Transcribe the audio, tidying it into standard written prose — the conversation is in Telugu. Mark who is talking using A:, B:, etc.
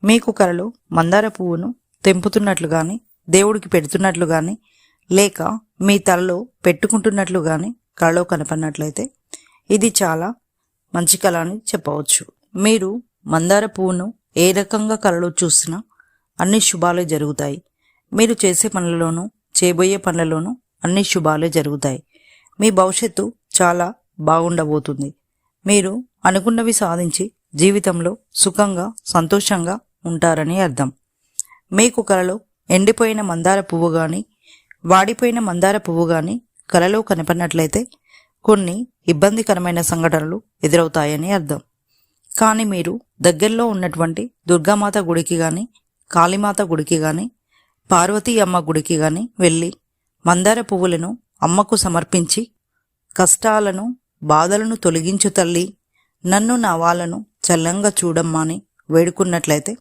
A: మీకు కలలో మందార పువ్వును తెంపుతున్నట్లు కానీ, దేవుడికి పెడుతున్నట్లు కానీ, లేక మీ తలలో పెట్టుకుంటున్నట్లు కానీ కలలో కనపడినట్లయితే ఇది చాలా మంచి కళ అని చెప్పవచ్చు. మీరు మందార పువ్వును ఏ రకంగా కలలో చూసినా అన్ని శుభాలే జరుగుతాయి. మీరు చేసే పనులలోనూ చేయబోయే పనులలోనూ అన్ని శుభాలే జరుగుతాయి. మీ భవిష్యత్తు చాలా బాగుండబోతుంది. మీరు అనుకున్నవి సాధించి జీవితంలో సుఖంగా సంతోషంగా ఉంటారని అర్థం. మీకు కలలో ఎండిపోయిన మందార పువ్వు కానీ, వాడిపోయిన మందార పువ్వు కానీ కలలో కనపడినట్లయితే కొన్ని ఇబ్బందికరమైన సంఘటనలు ఎదురవుతాయని అర్థం. కానీ మీరు దగ్గరలో ఉన్నటువంటి దుర్గామాత గుడికి కానీ, కాళీమాత గుడికి కానీ, పార్వతీ అమ్మ గుడికి కానీ వెళ్ళి మందార పువ్వులను అమ్మకు సమర్పించి కష్టాలను బాధలను తొలగించు తల్లి, నన్ను నా వాళ్ళను చల్లంగా చూడమ్మా అని వేడుకున్నట్లయితే